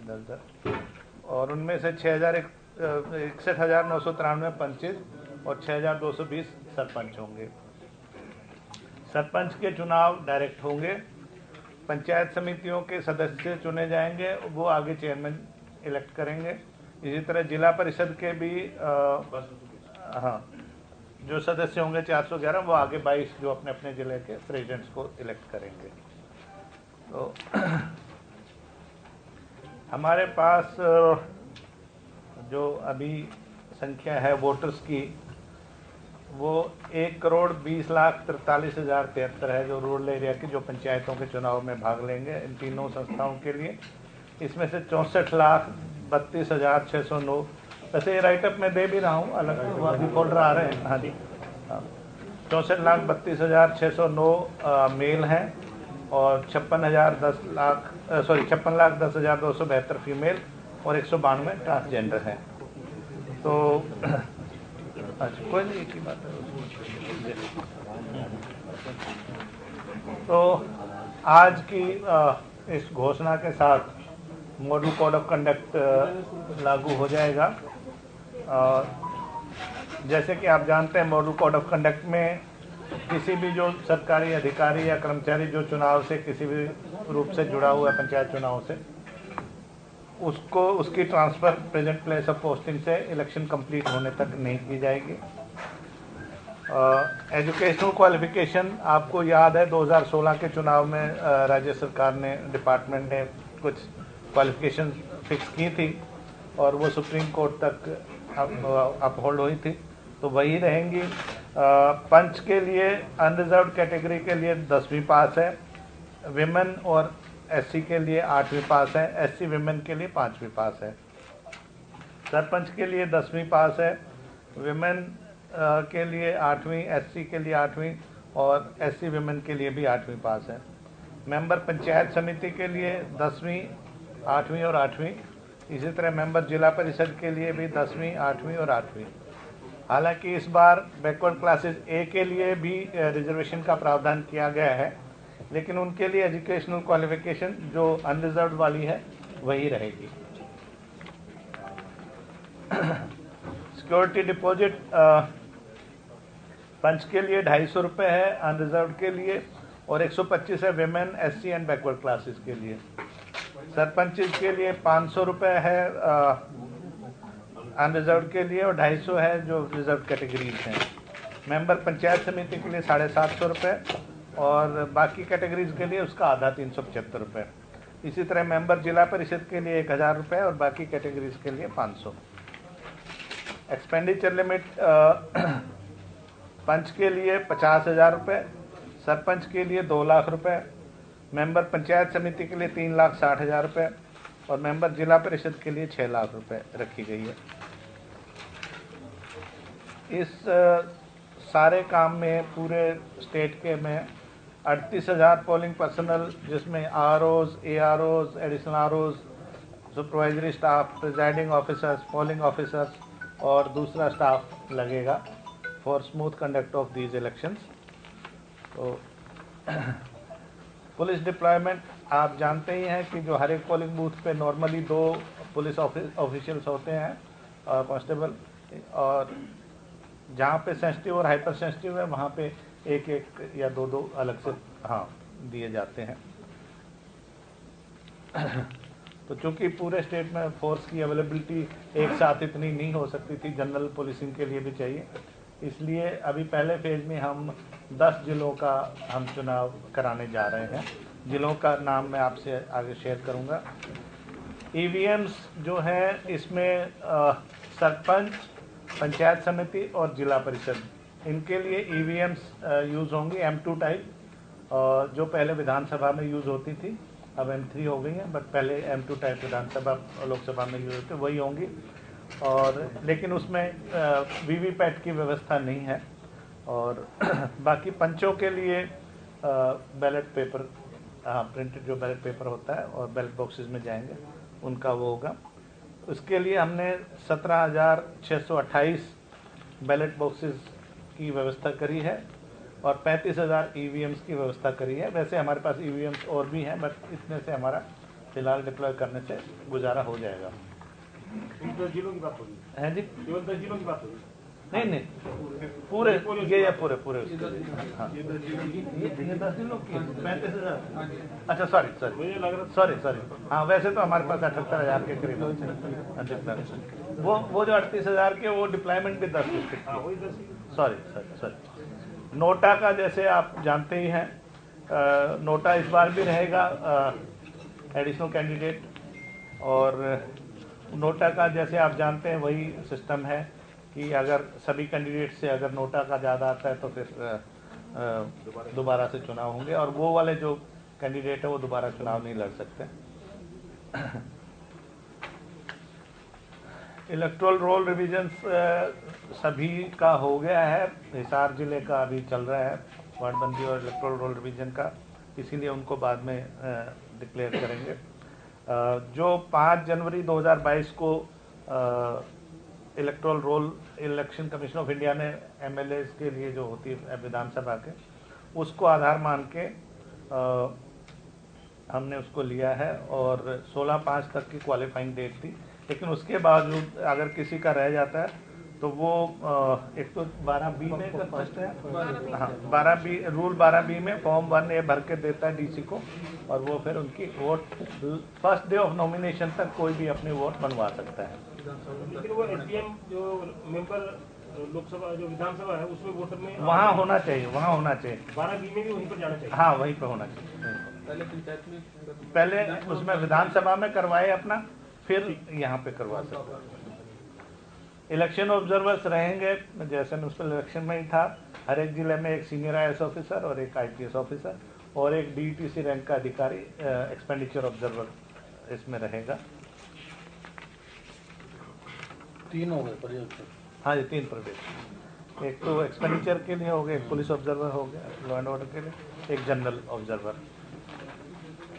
10,000 और उनमें से 61,993 पंचित और 6,220 सरपंच होंगे। सरपंच के चुनाव डायरेक्ट होंगे। पंचायत समितियों के सदस्य चुने जाएंगे, वो आगे चेयरमैन इलेक्ट करेंगे। इसी तरह जिला परिषद के भी जो सदस्य होंगे 411, वो आगे 22 जो अपने अपने जिले के प्रेसिडेंट्स को इलेक्ट करेंगे। तो हमारे पास जो अभी संख्या है वोटर्स की, वो 1,20,43,073 है जो रूरल एरिया की, जो पंचायतों के चुनाव में भाग लेंगे इन तीनों संस्थाओं के लिए। इसमें से 64,32,609, वैसे ये राइटअप में दे भी रहा हूँ, अलग अभी फोल्डर आ रहे हैं। हाँ जी, 64,32,609 मेल हैं और 56,10,272 फीमेल और 192 ट्रांसजेंडर हैं। तो अच्छा, कोई नहीं, एक ही बात है। तो आज की इस घोषणा के साथ मॉडल कोड ऑफ कंडक्ट लागू हो जाएगा। जैसे कि आप जानते हैं, मॉडल कोड ऑफ कंडक्ट में किसी भी जो सरकारी अधिकारी या कर्मचारी जो चुनाव से किसी भी रूप से जुड़ा हुआ है, पंचायत चुनाव से, उसको उसकी transfer present place of posting से इलेक्शन कंप्लीट होने तक नहीं की जाएगी। एजुकेशनल क्वालिफिकेशन आपको याद है 2016 के चुनाव में राज्य सरकार ने, डिपार्टमेंट ने कुछ क्वालिफिकेशन फिक्स की थी और वो सुप्रीम कोर्ट तक अपहोल्ड हुई थी, तो वही रहेंगी। पंच के लिए अनरिजर्व्ड कैटेगरी के लिए 10वीं पास है, विमेन और एससी के लिए 8वीं पास है, एससी विमेन के लिए 5वीं पास है। सरपंच के लिए 10वीं पास है, विमेन के लिए 8वीं, एससी के लिए 8वीं और एससी विमेन के लिए भी 8वीं पास है। मेंबर पंचायत समिति के लिए 10वीं, 8वीं और 8वीं। इसी तरह मेंबर जिला परिषद के लिए भी 10वीं, 8वीं और 8वीं। हालांकि इस बार बैकवर्ड क्लासेस ए के लिए भी रिजर्वेशन का प्रावधान किया गया है, लेकिन उनके लिए एजुकेशनल क्वालिफिकेशन जो अनरिजर्व्ड वाली है वही रहेगी। सिक्योरिटी डिपॉजिट पंच के लिए 250 रुपये है अनरिजर्व्ड के लिए, और 125 है women, SC and backward classes के लिए। सरपंच के लिए 500 रुपये है अनरिजर्व्ड के लिए और 250 है जो रिजर्व कैटेगरीज हैं। मेंबर पंचायत समिति के लिए 750 रुपये और बाकी कैटेगरीज के लिए उसका आधा 375 रुपये। इसी तरह मेंबर जिला परिषद के लिए 1000 रुपये और बाकी कैटेगरीज के लिए 500। एक्सपेंडिचर लिमिट पंच के लिए 50,000 रुपये, सरपंच के लिए 2 लाख रुपये, मेंबर पंचायत समिति के लिए 3,60,000 रुपये और मेंबर जिला परिषद के लिए 6 लाख रुपये रखी गई है। इस सारे काम में पूरे स्टेट के में 38,000 पोलिंग पर्सनल, जिसमें ROs, AROs, additional ROs, supervisory staff, presiding officers, polling officers और दूसरा स्टाफ लगेगा for smooth conduct of these elections. तो पुलिस डिप्लॉयमेंट आप जानते ही हैं कि जो हर एक पोलिंग बूथ पे नॉर्मली 2 पुलिस ऑफिशियल्स होते हैं, कांस्टेबल, और जहाँ पे सेंसिटिव और हाइपर सेंसिटिव है वहाँ पे 1-1 या 2-2 अलग से दिए जाते हैं। तो चूंकि पूरे स्टेट में फोर्स की अवेलेबिलिटी एक साथ इतनी नहीं हो सकती थी, जनरल पुलिसिंग के लिए भी चाहिए, इसलिए अभी पहले फेज में हम 10 जिलों का हम चुनाव कराने जा रहे हैं। जिलों का नाम मैं आपसे आगे शेयर करूंगा। ईवीएम्स जो है इसमें सरपंच, पंचायत समिति और जिला परिषद, इनके लिए ईवीएम्स यूज़ होंगी M2 टाइप, जो पहले विधानसभा में यूज़ होती थी, अब M3 हो गई है, बट पहले M2 टाइप विधानसभा लोकसभा में यूज़ होती वही होंगी। और लेकिन उसमें वीवीपैट की व्यवस्था नहीं है। और बाकी पंचों के लिए बैलेट पेपर, प्रिंटेड जो बैलेट पेपर होता है और बैलेट बॉक्सेस में जाएंगे, उनका वो होगा। उसके लिए हमने 17,628 बैलेट बॉक्सेस की व्यवस्था करी है और 35,000 ईवीएम्स की व्यवस्था करी है। वैसे हमारे पास ईवीएम्स और भी हैं, बट इतने से हमारा फिलहाल डिप्लॉय करने से गुजारा हो जाएगा। इन 10 जिलों की बात होगी है जी, केवल 10 जिलों की बात होगी? नहीं पूरे ये या पूरे उसके लिए। हाँ ये 10 जिलों की 35,000। अच्छा मुझे लग रहा सॉरी हाँ, वैसे तो हमारे पास 78,000 के करीब वो जो 38,000 के वो डिप्लॉयमेंट भी 10 डिस्ट्रिक्ट हाँ वही 10 सॉरी। नोटा का जैसे आप जानते ही हैं, नोटा इस बार भी रहेगा एडिशनल कैंडिडेट, और नोटा का जैसे आप जानते हैं वही सिस्टम है कि अगर सभी कैंडिडेट से अगर नोटा का ज़्यादा आता है तो फिर दोबारा से चुनाव होंगे, और वो वाले जो कैंडिडेट है वो दोबारा चुनाव नहीं लड़ सकते। इलेक्टोरल रोल रिविजन्स सभी का हो गया है, हिसार जिले का अभी चल रहा है वार्डबंदी और इलेक्टोरल रोल रिविजन का, इसीलिए उनको बाद में डिक्लेयर करेंगे। जो 5 जनवरी 2022 को electoral roll election commission of India ने एमएलए के लिए जो होती है विधानसभा के, उसको आधार मान के हमने उसको लिया है, और 16/5 तक की क्वालिफाइंग डेट थी, लेकिन उसके बावजूद अगर किसी का रह जाता है तो वो एक तो 12B में कर सकते हैं। हाँ 12B रूल 12B में फॉर्म 1A भर के देता है डीसी को, और वो फिर उनकी vote first day of nomination तक कोई भी अपनी वोट बनवा सकता है। लेकिन वो एसडीएम जो मेंबर लोकसभा जो विधानसभा है उसमें वोटर में वहाँ होना चाहिए 12B में भी वहीं पर जाना चाहिए। हाँ वहीं पे होना चाहिए। पहले उसमें विधानसभा में करवाए अपना, फिर यहाँ पे करवा सकते हैं। इलेक्शन ऑब्जर्वर्स रहेंगे जैसे म्यूनसिपल इलेक्शन में ही था, हर एक जिले में एक सीनियर IAS ऑफिसर और एक IPS ऑफिसर और एक DETC रैंक का अधिकारी एक्सपेंडिचर ऑब्जर्वर इसमें रहेगा। 3 हो गए प्रदेश। हाँ जी 3 प्रदेश, एक तो एक्सपेंडिचर के लिए हो गया, एक पुलिस ऑब्जर्वर हो गया लॉ एंड ऑर्डर के लिए, एक जनरल ऑब्जर्वर।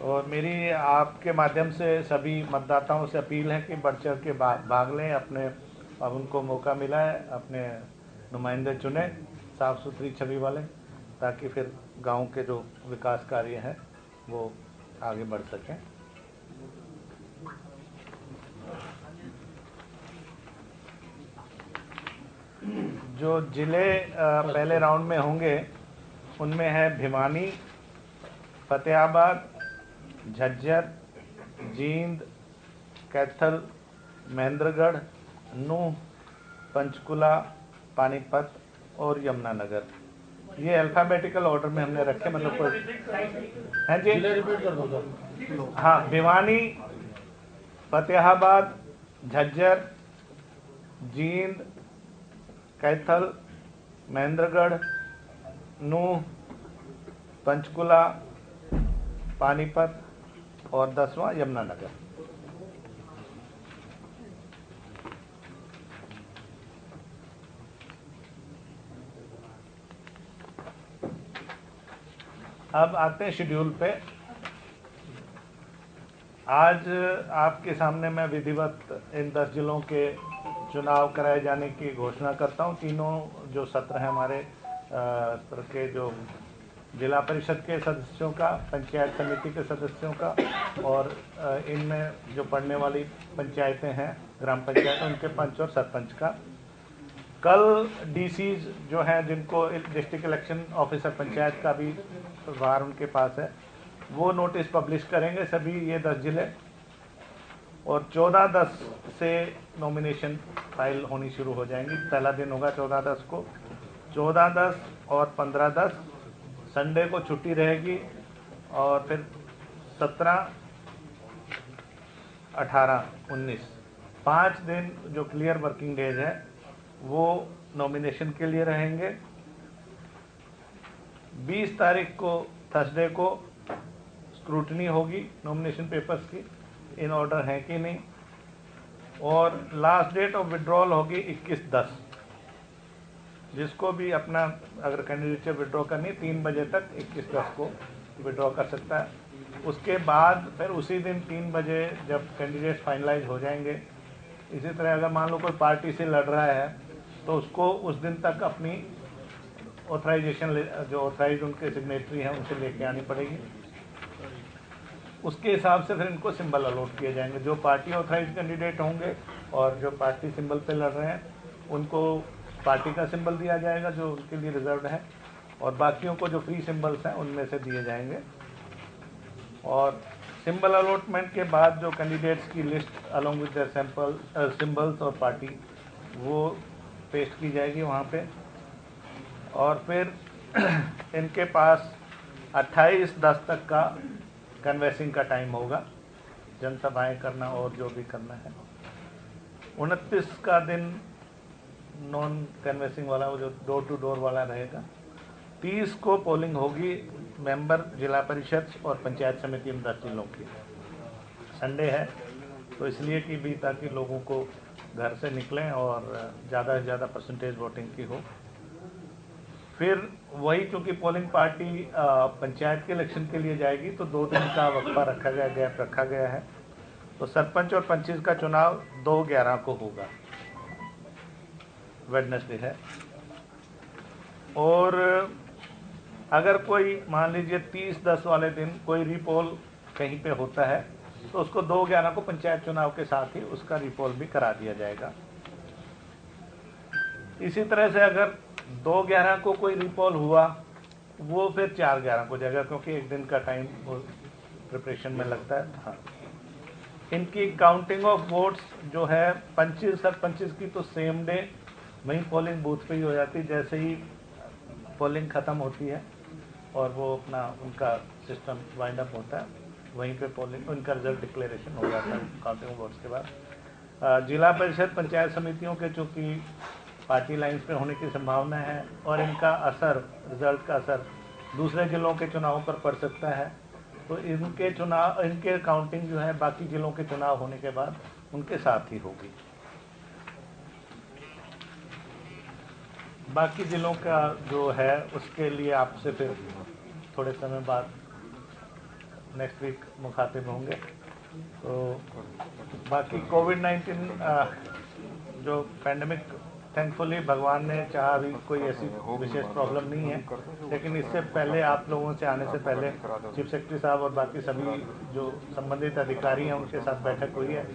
और मेरी आपके माध्यम से सभी मतदाताओं से अपील है कि बढ़ चढ़ के भाग लें अपने, अब उनको मौका मिला है, अपने नुमाइंदे चुने साफ़ सुथरी छवि वाले, ताकि फिर गांव के जो विकास कार्य हैं वो आगे बढ़ सकें। जो जिले पहले राउंड में होंगे उनमें है भिवानी, फतेहाबाद, झज्जर, जींद, कैथल, महेंद्रगढ़, नूह, पंचकुला, पानीपत और यमुनानगर। ये अल्फ़ाबेटिकल ऑर्डर में हमने रखे, मतलब कोई हैं जी रिपीट कर दो। हाँ भिवानी, फतेहाबाद, झज्जर, जींद, कैथल, महेंद्रगढ़, नूह, पंचकुला, पानीपत और 10वां यमुनानगर। अब आते हैं शेड्यूल पे। आज आपके सामने मैं विधिवत इन 10 जिलों के चुनाव कराए जाने की घोषणा करता हूं। तीनों जो सत्र हैं हमारे सत्र के, जो जिला परिषद के सदस्यों का, पंचायत समिति के सदस्यों का, और इनमें जो पढ़ने वाली पंचायतें हैं ग्राम पंचायत, उनके पंच और सरपंच का। कल डीसीज जो हैं जिनको डिस्ट्रिक्ट इलेक्शन ऑफिसर पंचायत का भी प्रभार उनके पास है, वो नोटिस पब्लिश करेंगे सभी ये 10 जिले, और 14/10 से नॉमिनेशन फाइल होनी शुरू हो जाएंगी। पहला दिन होगा 14/10 को, 14/10 और 15/10 संडे को छुट्टी रहेगी, और फिर 17, 18, 19 5 दिन जो क्लियर वर्किंग डेज है वो नॉमिनेशन के लिए रहेंगे। 20 तारीख को थर्सडे को स्क्रूटनी होगी नॉमिनेशन पेपर्स की, इन ऑर्डर हैं कि नहीं, और लास्ट डेट ऑफ विड्रॉल होगी 21/10। जिसको भी अपना अगर कैंडिडेचर विड्रॉ करनी 3 बजे तक 21/10 को विड्रॉ कर सकता है। उसके बाद फिर उसी दिन 3 बजे जब कैंडिडेट फाइनलाइज हो जाएंगे, इसी तरह अगर मान लो कोई पार्टी से लड़ रहा है तो उसको उस दिन तक अपनी ऑथराइजेशन जो ऑथराइज उनके सिग्नेटरी हैं उनसे लेके आनी पड़ेगी। उसके हिसाब से फिर इनको सिंबल अलॉट किए जाएंगे। जो पार्टी ऑथराइज कैंडिडेट होंगे और जो पार्टी सिंबल पे लड़ रहे हैं उनको पार्टी का सिंबल दिया जाएगा जो उनके लिए रिजर्व है, और बाकियों को जो फ्री सिंबल्स हैं उनमें से दिए जाएंगे। और सिंबल अलॉटमेंट के बाद जो कैंडिडेट्स की list along with their symbols और पार्टी वो पेस्ट की जाएगी वहाँ पे। और फिर इनके पास 28/10 तक का कन्वेंसिंग का टाइम होगा, जनसभाएं करना और जो भी करना है। 29 का दिन नॉन कन्वेंसिंग वाला वो जो डोर टू डोर वाला रहेगा। 30 को पोलिंग होगी मेंबर जिला परिषद और पंचायत समिति इन 10 जिलों की। संडे है तो इसलिए कि भी ताकि लोगों को घर से निकलें और ज़्यादा से ज़्यादा परसेंटेज वोटिंग की हो। फिर वही चूँकि पोलिंग पार्टी पंचायत के इलेक्शन के लिए जाएगी तो 2 दिन का वक्फा रखा गया, गैप रखा गया है। तो सरपंच और पंचिस का चुनाव 2/11 को होगा, वेडनेसडे है। और अगर कोई मान लीजिए 30/10 वाले दिन कोई रीपोल कहीं पे होता है तो उसको 2/11 को पंचायत चुनाव के साथ ही उसका रीपोल भी करा दिया जाएगा। इसी तरह से अगर 2/11 को कोई रीपोल हुआ वो फिर 4/11 को जाएगा, क्योंकि एक दिन का टाइम वो प्रिपरेशन में लगता है। हाँ, इनकी काउंटिंग ऑफ वोट्स जो है पंचिस सरपंचिस की तो सेम डे वहीं पोलिंग बूथ पे ही हो जाती है। जैसे ही पोलिंग ख़त्म होती है और वो अपना उनका सिस्टम वाइंड अप होता है वहीं पे पोलिंग उनका रिजल्ट डिक्लेरेशन हो जाता है काउंटिंग वोट्स के बाद। जिला परिषद पंचायत समितियों के चूँकि पार्टी लाइन्स पे होने की संभावना है और इनका असर रिजल्ट का असर दूसरे जिलों के चुनावों पर पड़ सकता है, तो इनके काउंटिंग जो है बाकी जिलों के चुनाव होने के बाद उनके साथ ही होगी। बाकी जिलों का जो है उसके लिए आपसे फिर थोड़े समय बाद नेक्स्ट वीक मुखातिब होंगे। तो बाकी कोविड-19 जो पैंडमिक थैंकफुली भगवान ने चाहा अभी कोई ऐसी विशेष प्रॉब्लम नहीं है, लेकिन इससे पहले आप लोगों से आने से पहले चीफ सेक्रेटरी साहब और बाकी सभी जो संबंधित अधिकारी हैं उनके साथ बैठक हुई है।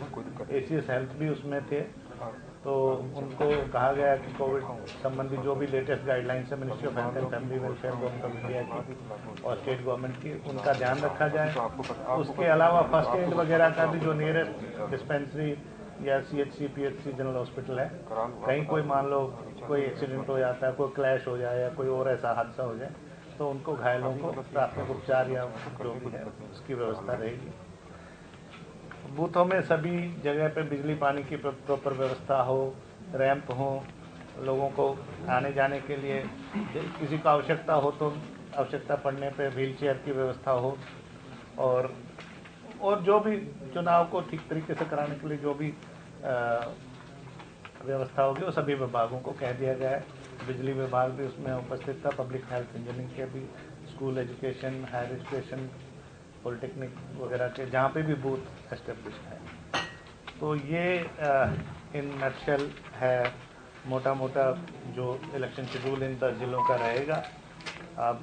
एसीएस हेल्थ भी उसमें थे, तो उनको कहा गया कि कोविड संबंधी जो भी लेटेस्ट गाइडलाइंस है ministry of health and family welfare government of India की और स्टेट गवर्नमेंट की, उनका ध्यान रखा जाए। उसके अलावा फर्स्ट एड वगैरह का भी जो नियरेस्ट डिस्पेंसरी या CHC PHC जनरल हॉस्पिटल है, कहीं कोई मान लो कोई एक्सीडेंट हो जाता है, कोई क्लैश हो जाए या कोई और ऐसा हादसा हो जाए तो उनको घायलों को प्राथमिक उपचार या जो भी है उसकी व्यवस्था रहेगी। बूथों में सभी जगह पे बिजली पानी की प्रॉपर व्यवस्था हो, रैंप हो, लोगों को आने जाने के लिए किसी को आवश्यकता हो तो आवश्यकता पड़ने पे व्हीलचेयर की व्यवस्था हो, और जो भी चुनाव को ठीक तरीके से कराने के लिए जो भी व्यवस्था होगी वो सभी विभागों को कह दिया गया है। बिजली विभाग भी उसमें उपस्थित था, पब्लिक हेल्थ इंजीनियरिंग के भी, school education, higher education, polytechnic वगैरह के जहाँ पे भी बूथ एस्टेब्लिश्ड है। तो ये इन नटशेल है मोटा मोटा जो इलेक्शन शेड्यूल इन 10 जिलों का रहेगा। अब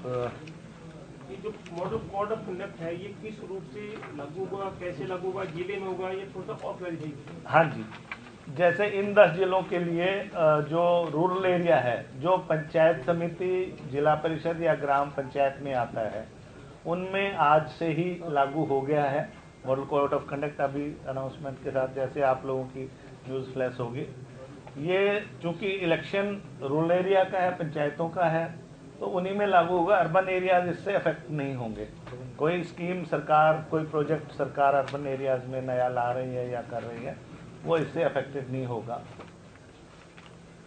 ये जो मॉडल कोड ऑफ कंडक्ट है ये किस रूप से लागू होगा, कैसे लागू होगा, जिले में होगा, ये थोड़ा सा और क्लैरिफाई। हाँ जी, जैसे इन 10 जिलों के लिए जो रूरल एरिया है, जो पंचायत समिति जिला परिषद या ग्राम पंचायत में आता है, उनमें आज से ही लागू हो गया है मॉडल कोड ऑफ कंडक्ट। अभी अनाउंसमेंट के साथ जैसे आप लोगों की न्यूज़ फ्लैश होगी। ये चूँकि इलेक्शन रूरल एरिया का है, पंचायतों का है, तो उन्हीं में लागू होगा। अर्बन एरियाज इससे अफेक्ट नहीं होंगे। कोई स्कीम सरकार, कोई प्रोजेक्ट सरकार अर्बन एरियाज में नया ला रही है या कर रही है, वो इससे अफेक्टेड नहीं होगा।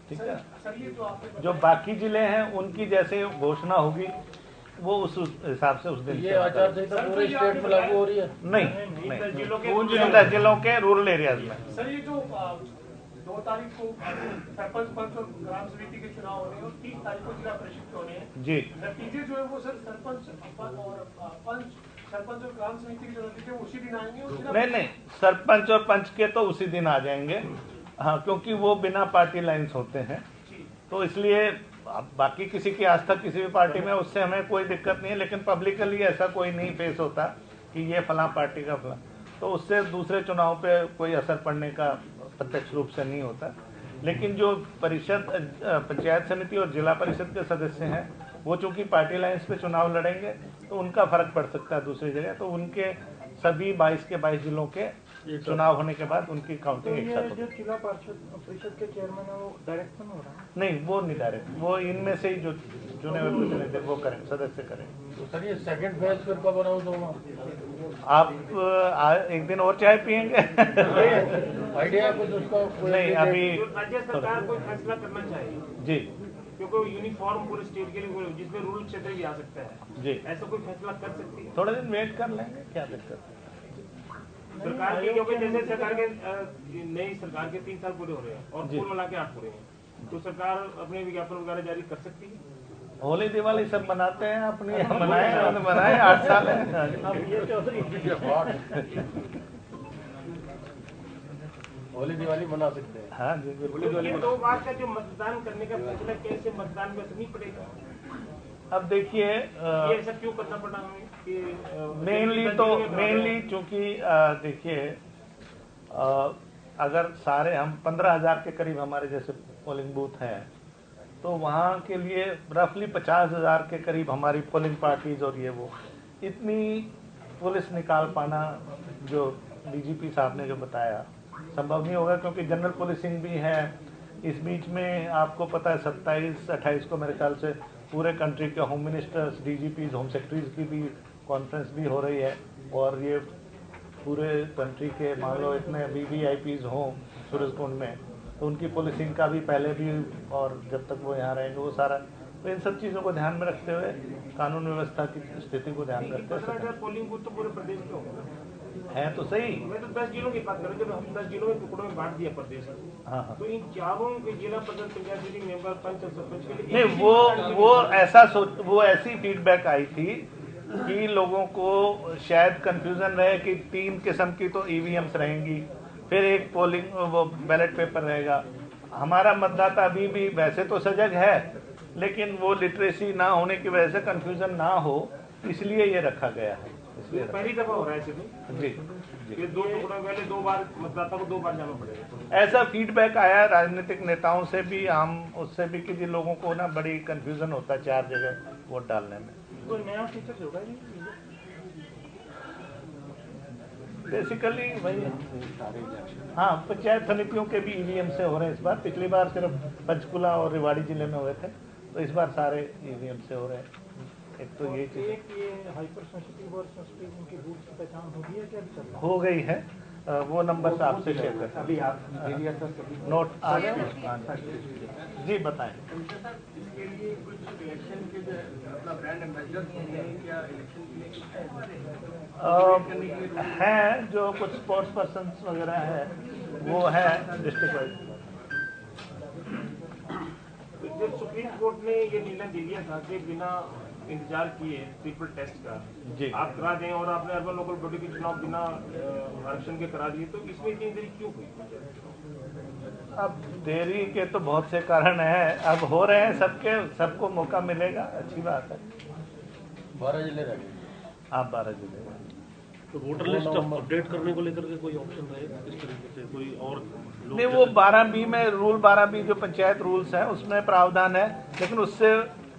ठीक है। जो बाकी जिले हैं उनकी जैसे घोषणा होगी वो उस हिसाब से उस दिन ये आचार संहिता पूरे स्टेट में लागू हो रही है? नहीं, 10 जिलों के उन 10 जिलों के रूरल एरियाज में। सर ये जो 2 तारीख को सरपंच पंच और ग्राम समिति के चुनाव होने हैं और 30 तारीख को जिला परिषद के होने हैं जी, नतीजे जो है वो सर सरपंच और ग्राम समिति के जो नतीजे उसी दिन आएंगे और नहीं, सरपंच और पंच के तो उसी दिन आ जाएंगे। हाँ, क्योंकि वो बिना पार्टी लाइन्स होते हैं, तो इसलिए बाकी किसी की आस्था किसी भी पार्टी में उससे हमें कोई दिक्कत नहीं है, लेकिन पब्लिकली ऐसा कोई नहीं फेस होता कि ये फलां पार्टी का फलां, तो उससे दूसरे चुनाव पे कोई असर पड़ने का प्रत्यक्ष रूप से नहीं होता। लेकिन जो परिषद, पंचायत समिति और जिला परिषद के सदस्य हैं, वो चूंकि पार्टी लाइन्स पे चुनाव लड़ेंगे तो उनका फर्क पड़ सकता है दूसरी जगह, तो उनके सभी 22 के 22 जिलों के चुनाव होने के बाद उनकी काउंटिंग एक साथ होगी। जो जिला परिषद के चेयरमैन है वो डायरेक्ट नहीं हो रहा है? नहीं, वो नहीं डायरेक्ट, वो इनमें से ही जो चुने हुए प्रतिनिधि वो करें, सदस्य करें। तो सर ये सेकंड फेज फिर कब अनाउंस होगा? आप एक दिन और चाय पियेंगे? आइडिया है कुछ उसका? नहीं, अभी राज्य सरकार कोई फैसला करना चाहिए जी क्योंकि यूनिफॉर्म पूरे स्टेट के लिए जिसमें रूल क्षेत्र भी आ सकता है जी, ऐसा कोई फैसला कर सकती है थोड़े दिन वेट कर लेंगे, क्या दिक्कत है। सरकार की, क्योंकि जैसे सरकार के नई सरकार के 3 साल पूरे हो रहे हैं और जी। कुल मिला के 8 पूरे हैं, तो सरकार अपने विज्ञापन वगैरह जारी कर सकती है। होली दिवाली सब मनाते हैं, अपनी मनाए 8 साल है। अब ये चौधरी होली दिवाली मना सकते हैं। हाँ जी, बिल्कुल। तो ये 2 बार का जो मतदान करने का फैसला कैसे मतदान में असर नहीं पड़ेगा? अब देखिए, ये ऐसा क्यों करना पड़ा हमें कि मेनली चूंकि देखिए, अगर सारे हम 15,000 के करीब हमारे जैसे पोलिंग बूथ हैं, तो वहाँ के लिए रफली 50,000 के करीब हमारी पोलिंग पार्टीज और ये वो, इतनी पुलिस निकाल पाना जो डीजीपी साहब ने जो बताया संभव नहीं होगा, क्योंकि जनरल पुलिसिंग भी है। इस बीच में आपको पता है 27-28 को मेरे ख्याल से पूरे कंट्री के होम मिनिस्टर्स, डीजीपीज, होम सेक्रेटरीज की भी कॉन्फ्रेंस भी हो रही है, और ये पूरे कंट्री के मान लो इतने वीवीआईपीज हों सूरजकुंड में, तो उनकी पुलिसिंग का भी पहले भी, और जब तक वो यहाँ रहेंगे वो सारा, तो इन सब चीज़ों को ध्यान में रखते हुए, कानून व्यवस्था की स्थिति को ध्यान में रखते 15,000 हुए पोलिंग बूथ तो पूरे प्रदेश के होंगे। है तो सही। मैं तो 10 जिलों की बात कर रहा हूँ, जब हम 10 जिलों में टुकड़ों में बांट दिया प्रदेश को, हाँ हाँ, तो इन चारों के जिला परिषद, पंचायत समिति मेंबर, पंच और सरपंच के लिए नहीं, वो ऐसी फीडबैक आई थी कि लोगों को शायद कंफ्यूजन रहे कि 3 किस्म की तो ईवीएम्स रहेंगी, फिर एक पोलिंग वो बैलेट पेपर रहेगा। हमारा मतदाता अभी भी वैसे तो सजग है, लेकिन वो लिटरेसी ना होने की वजह से कंफ्यूजन ना हो, इसलिए ये रखा गया है। इसलिए पहली दफा हो रहा है इसमें जी जी, ये 2 टुकड़ों में पहले 2 बार मतदाता को 2 बार जाना पड़ेगा। ऐसा फीडबैक आया राजनीतिक नेताओं से भी, आम उससे भी, कि जिन लोगों को ना बड़ी कंफ्यूजन होता है 4 जगह वोट डालने में। कोई नया फीचर होगा नहीं? बेसिकली वही है। हाँ, पंचायत समितियों के भी ईवीएम से हो रहे हैं इस बार। पिछली बार सिर्फ पंचकुला और रेवाड़ी जिले में हुए थे, तो इस बार सारे ईवीएम से हो रहे हैं। एक तो ये चीज एक ये हाइपर सेंसिटिव और सेंसिटिव उनकी बूथ की पहचान हो गई है क्या? चल रहा हो गई है, वो नंबर आपसे शेयर कर अभी आप दे दिया था सभी नोट आ गया जी, बताएं। इसके लिए कुछ इलेक्शन के जो अपना ब्रांड एम्बेसडर होंगे क्या इलेक्शन के लिए? हैं जो कुछ स्पोर्ट्स पर्सन वगैरह है, वो है डिस्ट्रिक्ट वाइज। जब सुप्रीम कोर्ट ने ये निर्णय दे दिया था कि बिना इंतजार किए ट्रिपल टेस्ट का जी, आप करा दें, और आपने अर्बन लोकल बॉडी के चुनाव बिना आरक्षण के करा दिए, तो इसमें इतनी देरी क्यों हुई? अब देरी के तो बहुत से कारण हैं, अब हो रहे हैं, सबको मौका मिलेगा, अच्छी बात है। 12 जिले रह गए। आप 12 जिले में। तो वोटर लिस्ट अपडेट करने को लेकर के कोई ऑप्शन रहेगा इस तरीके से? कोई और लोग नहीं, वो 12B में रूल 12B जो पंचायत रूल्स हैं उसमें प्रावधान है, लेकिन उससे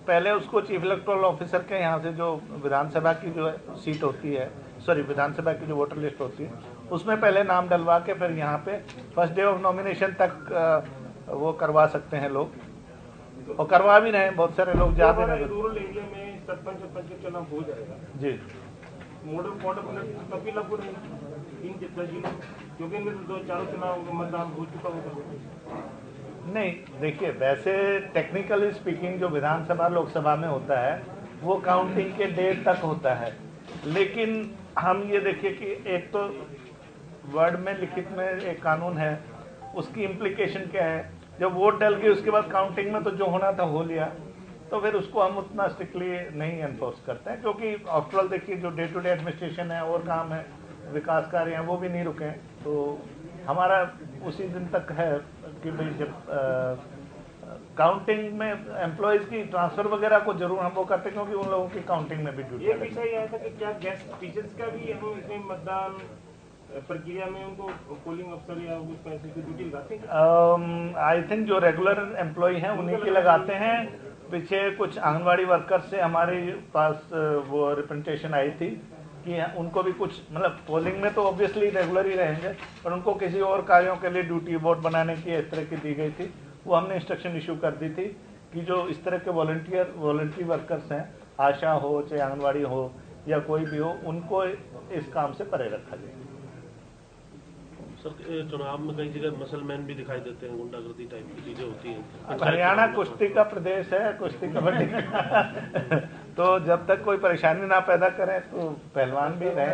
पहले उसको चीफ इलेक्टोरल ऑफिसर के यहाँ से जो विधानसभा की जो सीट होती है, सॉरी विधानसभा की जो वोटर लिस्ट होती है, उसमें पहले नाम डलवा के फिर यहाँ पे फर्स्ट डे ऑफ नॉमिनेशन तक वो करवा सकते हैं लोग, और करवा भी रहे हैं बहुत सारे लोग। जा भी रहे हैं रूरल एरिया में सरपंच का चुनाव हो जाएगा, जी। मॉडल कोड ऑफ कभी लागू नहीं इन जितना जिलों, क्योंकि इनमें तो 2-4 चुनाव मतदान हो चुका होगा। नहीं, देखिए, वैसे टेक्निकली स्पीकिंग जो विधानसभा लोकसभा में होता है वो काउंटिंग के डेट तक होता है, लेकिन हम ये देखिए कि एक तो वर्ड में लिखित में एक कानून है, उसकी इम्प्लीकेशन क्या है, जब वोट डल गई उसके बाद काउंटिंग में तो जो होना था हो लिया, तो फिर उसको हम उतना स्ट्रिक्टली नहीं एनफोर्स करते हैं, क्योंकि आफ्टर ऑल देखिए जो डे टू डे एडमिनिस्ट्रेशन है और काम है, विकास कार्य हैं, वो भी नहीं रुके। तो हमारा उसी दिन तक है कि भाई जब काउंटिंग में एम्प्लॉयज की ट्रांसफर वगैरह को जरूर हम वो करते हैं, क्योंकि उन लोगों की काउंटिंग में भी ये ड्यूटी विषय आया था कि क्या गेस्ट टीचर्स का भी हम इसमें मतदान प्रक्रिया में उनको पोलिंग अफसर या उस पैसे की ड्यूटी लगाते हैं? आई थिंक जो रेगुलर एम्प्लॉय हैं उन्हीं के लगाते हैं। पीछे कुछ आंगनवाड़ी वर्कर से हमारे पास वो रिप्रेजेंटेशन आई थी कि उनको भी कुछ, मतलब पोलिंग में तो ऑब्वियसली रेगुलर ही रहेंगे, पर उनको किसी और कार्यों के लिए ड्यूटी बोर्ड बनाने की इस तरह की दी गई थी। वो हमने इंस्ट्रक्शन इशू कर दी थी कि जो इस तरह के वॉलंटरी वर्कर्स हैं, आशा हो चाहे आंगनवाड़ी हो या कोई भी हो, उनको इस काम से परे रखा जाए। सर चुनाव में कई जगह मसलमैन भी दिखाई देते हैं, गुंडागर्दी टाइप की चीजें होती हैं। हरियाणा कुश्ती का प्रदेश है, कुश्ती कबड्डी का तो जब तक कोई परेशानी ना पैदा करें तो पहलवान भी रहे।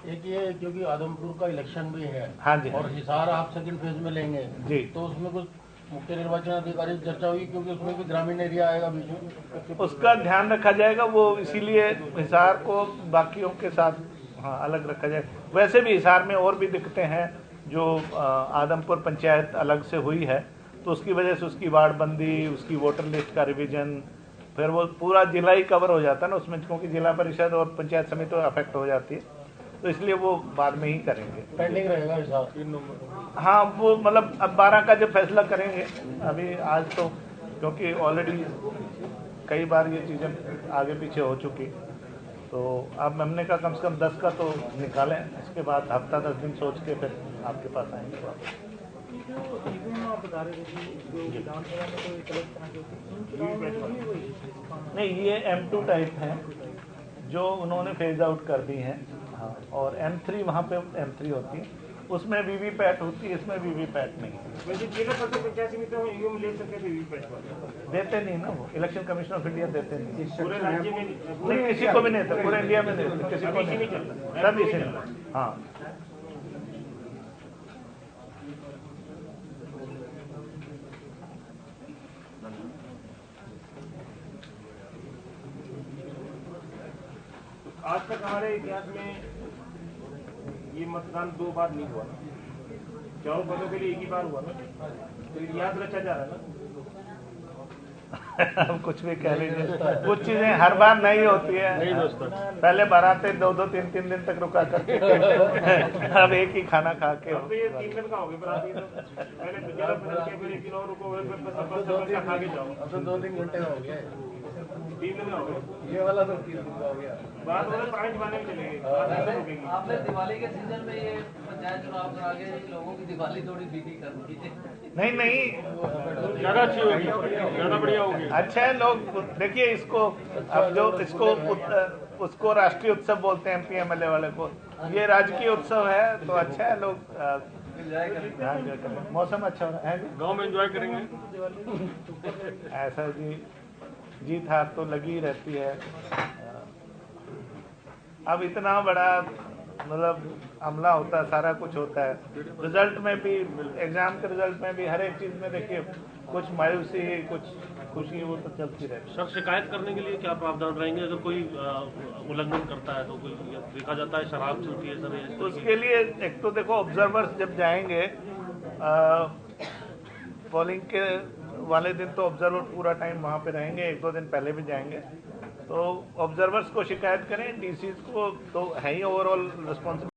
एक ये क्योंकि आदमपुर का इलेक्शन भी है, हाँ जी, और हिसार आप सेकंड फेज में लेंगे जी, तो उसमें कुछ मुख्य निर्वाचन अधिकारी से चर्चा हुई, क्योंकि उसमें भी ग्रामीण एरिया आएगा बीच में, उसका ध्यान रखा जाएगा। वो इसीलिए हिसार को बाकियों के साथ हाँ अलग रखा जाए। वैसे भी हिसार में और भी दिक्कतें हैं, जो आदमपुर पंचायत अलग से हुई है तो उसकी वजह से उसकी वार्ड बंदी, उसकी वोटर लिस्ट का रिवीजन, फिर वो पूरा जिला ही कवर हो जाता है ना उसमें, क्योंकि जिला परिषद और पंचायत समिति तो अफेक्ट हो जाती है, तो इसलिए वो बाद में ही करेंगे। पेंडिंग रहेगा हिसार। हाँ वो मतलब अब 12 का जब फैसला करेंगे, अभी आज तो क्योंकि ऑलरेडी कई बार ये चीज़ें आगे पीछे हो चुकी, तो अब हमने कहा कम से कम 10 का तो निकालें, इसके बाद हफ्ता 10 दिन सोच के फिर आपके पास आएंगे। नहीं, ये M2 टाइप हैं जो उन्होंने फेज आउट कर दी हैं। हाँ, और M3 वहाँ पे M3 होती है, उसमें वीवीपैट होती है, इसमें वीवीपैट नहीं है। वैसे जिला परिषद पंचायत समिति में ईवीएम ले सकते थे वीवीपैट वाले? देते नहीं ना, वो इलेक्शन कमीशन ऑफ इंडिया देते नहीं। पूरे राज्य में नहीं, किसी को भी नहीं देते, पूरे इंडिया में नहीं देते, किसी को नहीं चलता, सब इसी में। हाँ, आज तक हमारे इतिहास में ये मतदान 2 बार नहीं हुआ, चारों पदों के लिए एक ही बार हुआ ना, तो इतिहास रचा जा रहा है ना। अब कुछ भी कह लीजिए, कुछ चीजें हर बार नहीं होती है। पहले बाराते 2-2, 3-3 दिन तक रुका करते थे, अब एक ही खाना खा के। अब तो ये 3 दिन का हो गया बराती, तो पहले जिला परिषद के फिर एक दिन और रुको, फिर खा के जाओ। अब तो 2-3 घंटे का हो गया, 3 दिन का हो गया, ये वाला तो 3 दिन का हो गया। बात हो पुराने जमाने में चलेगी। आपने दिवाली के सीजन में ये पंचायत चुनाव करा के लोगों की दिवाली थोड़ी फीकी कर दी। नहीं, ज्यादा अच्छी होगी, ज्यादा बढ़िया होगी। अच्छा है। लोग देखिए इसको, अब जो इसको उसको राष्ट्रीय उत्सव बोलते हैं MP MLA वाले को, ये राजकीय उत्सव है, तो अच्छा है, लोग एंजॉय करें, मौसम अच्छा हो रहा है, गाँव में एंजॉय करेंगे। ऐसा जी, जीत हार तो लगी रहती है। अब इतना बड़ा मतलब हमला होता है, सारा कुछ होता है, रिजल्ट में भी, एग्जाम के रिजल्ट में भी, हर एक चीज में देखिए कुछ मायूसी, कुछ खुशी, वो तो चलती रहती है। सर शिकायत करने के लिए क्या प्रावधान रहेंगे अगर कोई उल्लंघन करता है? तो कोई देखा जाता है शराब चलती है सर, तो उसके लिए एक तो देखो, ऑब्जर्वर्स जब जाएंगे पोलिंग के वाले दिन, तो ऑब्जर्वर पूरा टाइम वहाँ पे रहेंगे, 1-2 दिन पहले भी जाएंगे, तो ऑब्जर्वर्स को शिकायत करें। DCs को तो है ही ओवरऑल रिस्पॉन्सिबिलिटी।